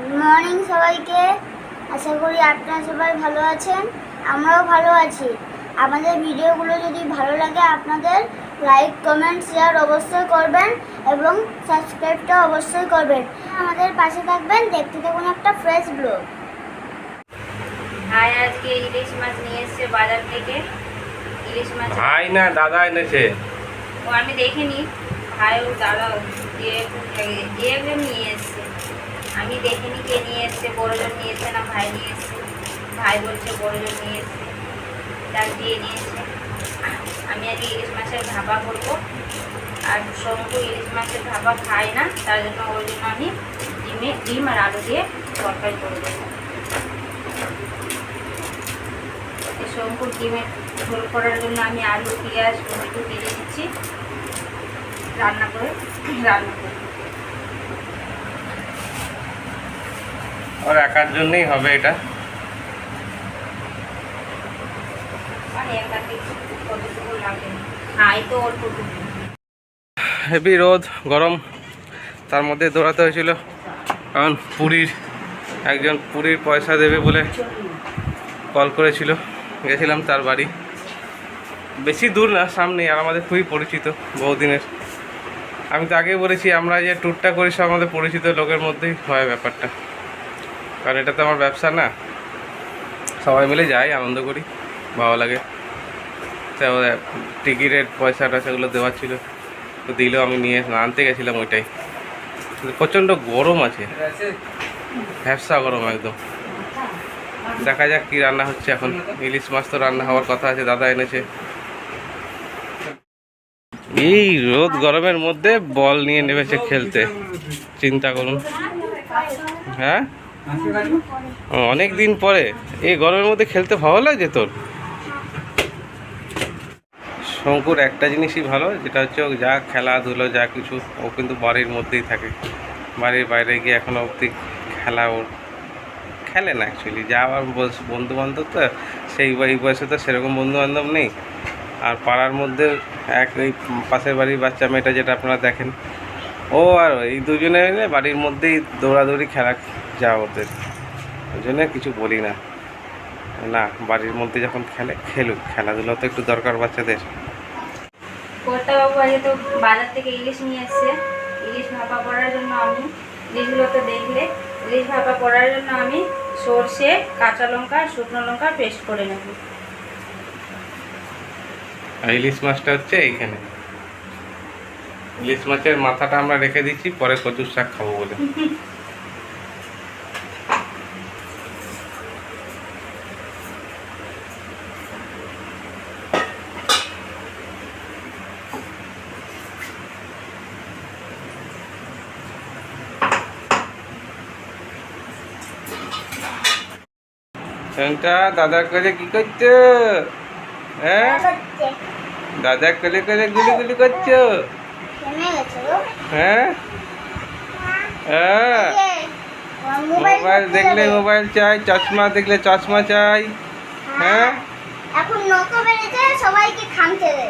Good morning সবাইকে। আশা করি আপনারা সবাই ভালো আছেন, আমরাও ভালো আছি। আমাদের ভিডিওগুলো যদি ভালো লাগে আপনাদের লাইক কমেন্ট শেয়ার অবশ্যই করবেন এবং সাবস্ক্রাইবটা অবশ্যই করবেন। আমাদের পাশে থাকবেন, দেখতে থাকুন একটা ফ্রেশ ব্লগ। ভাই আজকে ইলিশ মাছ নিয়ে এসেছে বাজার থেকে। ইলিশ মাছ ভাই না দাদা এনেছে। ও আমি দেখিনি, ভাই ও দাদা এগুলো নিয়ে এসছে। আমি দেখিনি কে নিয়ে এসছে, বড়জন নিয়ে এসছে না ভাই নিয়ে এসছে। ভাই বলছে বড়জন নিয়ে এসছে, তার দিয়ে নিয়ে এসছে। আমি আজকে ইলিশ মাছের ভাপা করবো, আর শঙ্কু ইলিশ মাছের ভাপা খাই না, তার জন্য ওই জন্য আমি ডিম আর আলু দিয়ে তরকারি করে দেবো। শঙ্কুর ডিমের ঝোল করার জন্য আমি আলু পেঁয়াজ টমেটো কেটে দিচ্ছি, রান্না করে ওর একার জন্যই হবে এটা। কতটুকু লাগে খাই তো অল্পটুকু। হেভি রোদ গরম, তার মধ্যে দৌড়াতে হয়েছিল, কারণ একজন পুরীর পয়সা দেবে বলে কল করেছিল। গেছিলাম তার বাড়ি, বেশি দূর না, সামনেই, আর আমাদের খুবই পরিচিত বহুদিনের। আমি তো আগেই বলেছি, আমরা যে ট্যুরটা করি সব আমাদের পরিচিত লোকের মধ্যেই হয় ব্যাপারটা, কারণ এটা তো আমার ব্যবসা না। সবাই মিলে যাই, আনন্দ করি, ভালো লাগে। তো টিকিটের পয়সাটা সেগুলো দেওয়ার ছিল, তো দিলেও আমি নিয়ে আনতে গেছিলাম ওইটাই। প্রচণ্ড গরম আছে, ভ্যাবসা গরম একদম। দেখা যাক কি রান্না হচ্ছে এখন। ইলিশ মাছ তো রান্না হওয়ার কথা আছে, দাদা এনেছে। এই রোদ গরমের মধ্যে বল নিয়ে নেমেছে খেলতে, চিন্তা করুন। হ্যাঁ, অনেক দিন পরে এই গরমের মধ্যে খেলতে ভালো লাগছে তোর? শঙ্কুর একটা জিনিসই ভালো, যেটা হচ্ছে ও যা খেলাধুলো যা কিছু, ও কিন্তু বাড়ির মধ্যেই থাকে। বাড়ির বাইরে গিয়ে এখনও অবধি খেলা ওর খেলে না অ্যাকচুয়ালি। যা আমার বন্ধুবান্ধব তো সেই এই বয়সে তো সেরকম বন্ধুবান্ধব নেই। আর পাড়ার মধ্যে এই পাশের বাড়ির বাচ্চা মেয়েটা যেটা আপনারা দেখেন, ও আর এই দুজনে মিলে বাড়ির মধ্যেই দৌড়াদৌড়ি খেলা যা ওদের। ওই জন্য কিছু বলি না, না বাড়ির মধ্যে যখন খেলুক, খেলাধুলো তো একটু দরকার বাচ্চাদের। কর্তাবাবু আজকে তো বাজার থেকে ইলিশ নিয়ে এসছে। ইলিশ ভাপা করার জন্য আমি ইলিশগুলো তো দেখলে, ইলিশ ভাপা করার জন্য আমি সর্ষে, কাঁচা লঙ্কা, শুকনো লঙ্কা পেস্ট করে নেব। আর ইলিশ মাছটা হচ্ছে এইখানে। ইলিশ মাছের মাথাটা আমরা রেখে দিচ্ছি, পরে কচুর শাক খাবো বলে। দাদার কাছে কি করছো? হ্যাঁ, দাদার কাছে কাছে গুলি গুলি করছো? হ্যাঁ, হ্যাঁ, মোবাইল দেখলে মোবাইল চাই, চশমা দেখলে চশমা চাই। হ্যাঁ, এখন নৌকো বেড়েছে, সবাইকে খামছে রে।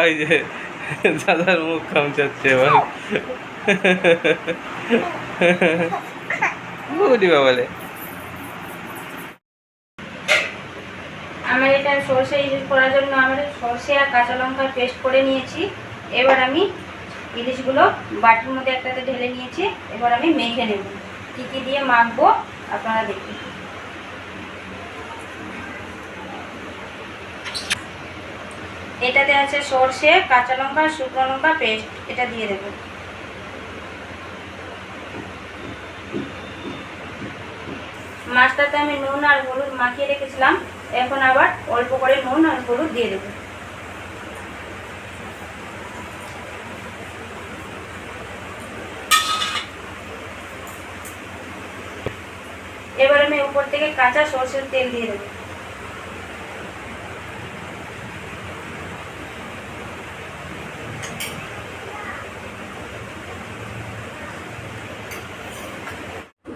ওই যে দাদার মুখ খামচাচ্ছে এবার। বলে আমার এটা সর্ষে ইলিশ করার জন্য আমার সর্ষে আর কাঁচা লঙ্কা পেস্ট করে নিয়েছি। এবার আমি ইলিশগুলো বাটির মধ্যে একটাতে ঢেলে নিয়েছি। এবার আমি মেখে নেব, কী কী দিয়ে মাখবো আপনারা দেখুন। এটাতে আছে সর্ষে, কাঁচা লঙ্কা, শুকনো লঙ্কা পেস্ট, এটা দিয়ে দেবো। মাছটাতে আমি নুন আর হলুদ মাখিয়ে রেখেছিলাম, এখন আবার অল্প করে নুন আর হলুদ দিয়ে দেবো। এবার আমি উপর থেকে কাঁচা সরষের তেল দিয়ে দেবো।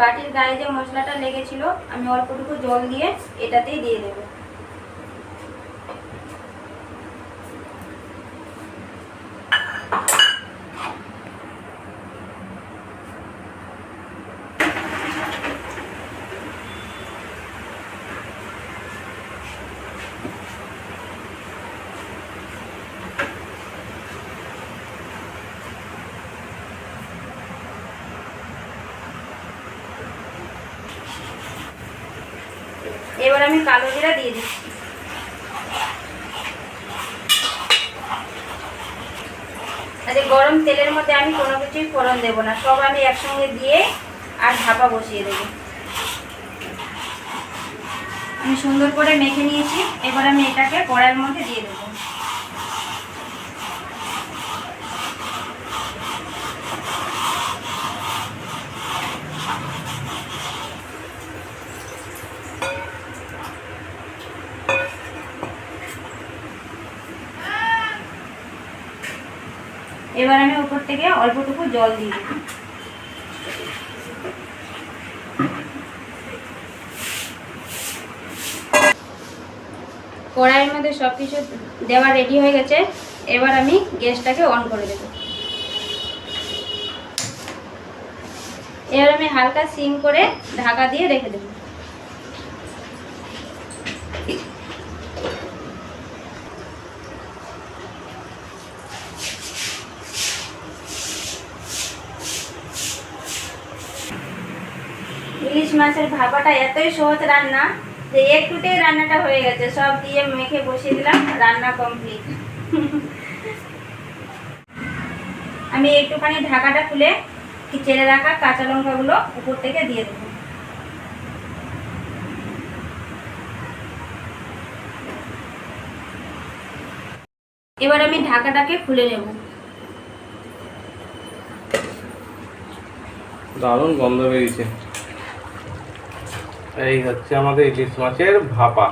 বাটির গায়ে যে মশলাটা লেগেছিল আমি অল্পটুকু জল দিয়ে এটাতেই দিয়ে দেবো। আমি কালো জিরা দিয়ে দিচ্ছি। আরে গরম তেলের মধ্যে আমি কোনো কিছুই ফোড়ন দেবো না, সব আমি একসঙ্গে দিয়ে আর ঢাকা বসিয়ে দেবো। আমি সুন্দর করে মেখে নিয়েছি, এবার আমি এটাকে কড়াইয়ের মধ্যে দিয়ে দেবো। এবার আমি উপর থেকে অল্পটুকু জল দিয়ে দেবো। কড়াইয়ের মধ্যে সব কিছু দেওয়া রেডি হয়ে গেছে, এবার আমি গ্যাসটাকে অন করে দেব। এবার আমি হালকা সিম করে ঢাকা দিয়ে রেখে দেব। ইলিশ মাছের ভাপাটা এতই সহজ রান্না যে একটুতেই রান্নাটা হয়ে গেছে, সব দিয়ে মেখে বসিয়ে দিলাম, রান্না কমপ্লিট। আমি একটুখানি ঢাকাটা খুলে চেড়ে রাখা কাঁচা লঙ্কাগুলো উপর থেকে দিয়ে দেবো। এবার আমি ঢাকাটাকে খুলে নেব। দারুণ গন্ধ বেরিয়েছে। এই হচ্ছে আমাদের ইলিশ মাছের ভাপা।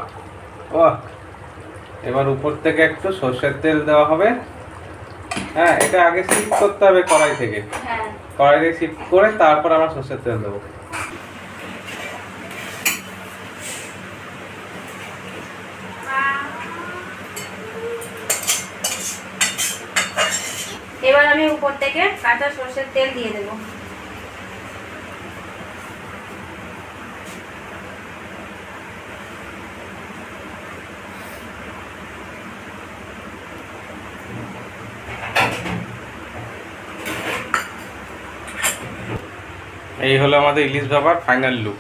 ও, এবার উপর থেকে একটু সর্ষের তেল দেওয়া হবে। হ্যাঁ, এটা আগে শিফট করতে হবে কড়াই থেকে। হ্যাঁ, কড়াই থেকে শিফট করে তারপর আমরা সর্ষের তেল দেবো। এবার আমি উপর থেকে কাঁচা সর্ষের তেল দিয়ে দেবো। এই হলো আমাদের ইলিশ ভাপার ফাইনাল লুক।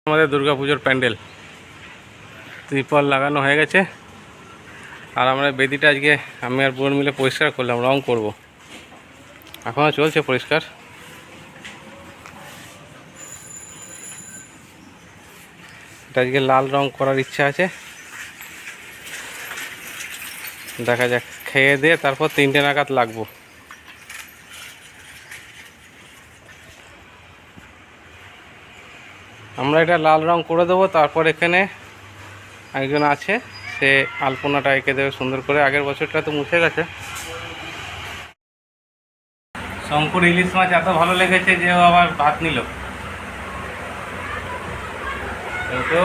আমাদের দুর্গাপুজোর প্যান্ডেল ত্রিপল লাগানো হয়ে গেছে, আর আমরা বেদিটা আজকে আমি আর বোন মিলে পরিষ্কার করলাম, রং করব। এখনও চলছে পরিষ্কার। এটা আজকে লাল রং করার ইচ্ছা আছে, দেখা যাক। খেয়ে দিয়ে তারপর 3টে নাগাদ লাগবো। আমরা এটা লাল রং করে দেবো, তারপর এখানে একজন আছে সে আলপনাটা এঁকে দেবে সুন্দর করে। আগের বছরটা তো মুছে গেছে। শঙ্কর ইলিশ মাছ এত ভালো লেগেছে যে ও আবার ভাত নিল। তো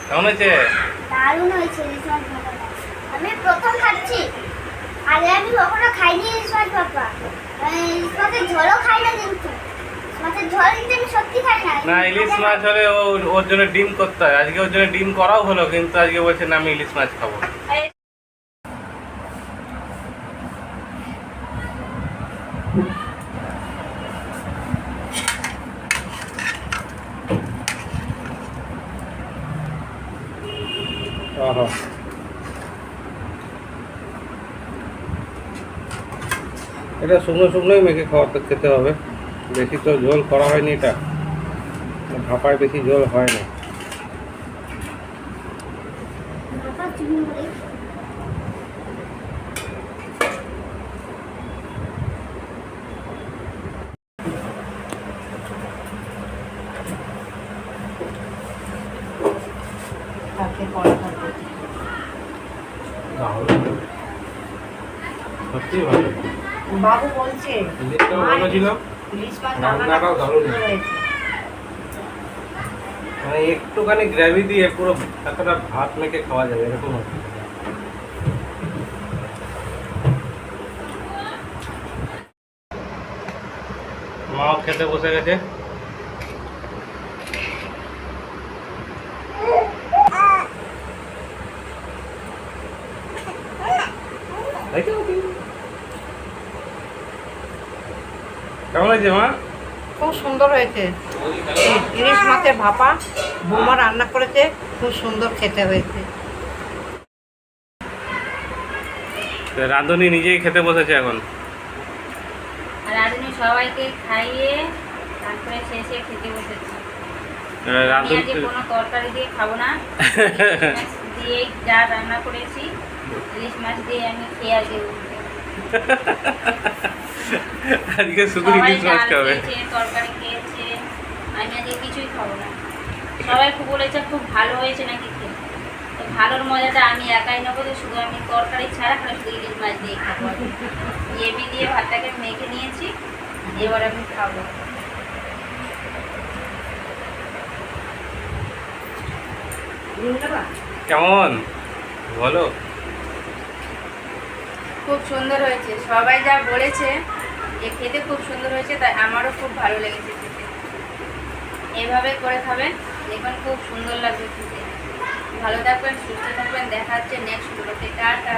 কেমন হয়েছে? দারুণ হয়েছে ইলিশ মাছ ভাপাটা। আমি প্রথম খাচ্ছি, আগে আমি কখনো খাইনি ইলিশ মাছ ভাপা। ইলিশ মাছের ঝোলও খাই না, কিন্তু মাছের ঝোল কিন্তু আমি সত্যি খাই না। না, ইলিশ মাছ হলে ওর জন্য ডিম করতে হয়। আজকে ওর জন্য ডিম করাও হলো, কিন্তু আজকে বলছে না আমি ইলিশ মাছ খাবো। এটা শুকনো শুকনোই মেখে খেতে হবে, বেশি তো ঝোল করা হয়নি। এটা ভাপায় বেশি ঝোল হয় না। ভাপা চিংড়ি সত্যি ভালো। বাবু বলছে ইলিশটাও ভালো ছিল, ইলিশ মাছ রান্নাটাও দারুণ হয়েছে। মানে একটুখানি গ্রেভি দিয়ে পুরো এতটা ভাত মেখে খাওয়া যাবে এরকম হবে। মাও খেতে বসে গেছে। কেমন হয়েছে মা? খুব খুব সুন্দর হয়েছে। ইলিশ মাছের ভাপা বৌমা রান্না করেছে, খুব সুন্দর খেতে হয়েছে। রাঁধুনি নিজেই খেতে বসেছে এখন। আর রাঁধুনি সবাইকে খাইয়ে তারপরে শেষে খেতে বসেছি। আমি রাঁধুনি আজকে কোনো তরকারি দিয়ে খাবো না, ইলিশ মাছ দিয়ে যা রান্না করেছি ইলিশ মাছ দিয়ে আমি খেয়ে আজকে উঠবো। আজকে শুধু সবাই ইলিশ মাছ ডাল খাবে। খেয়েছে, তরকারি খেয়েছে, আমি আজকে কিছুই খাবো না। সবাই খুব বলেছে খুব ভালো হয়েছে নাকি খেয়ে। তো ভালোর মজাটা আমি একাই নেবো, তো শুধু আমি তরকারি ছাড়া খালি শুধু ইলিশ মাছ দিয়ে খাবো। এবি দিয়ে ভাতটাকে মেখে নিয়েছি, এবার আমি খাবো। কেমন বলো? খুব সুন্দর হয়েছে, সবাই যা বলেছে যে খেতে খুব সুন্দর হয়েছে, তাই আমারও খুব ভালো লেগেছে খেতে। এভাবে করে খাবেন, দেখবেন খুব সুন্দর লাগবে খেতে। ভালো থাকবেন, সুস্থ থাকবেন, দেখা হচ্ছে নেক্সট ভিডিওতে। টাটা।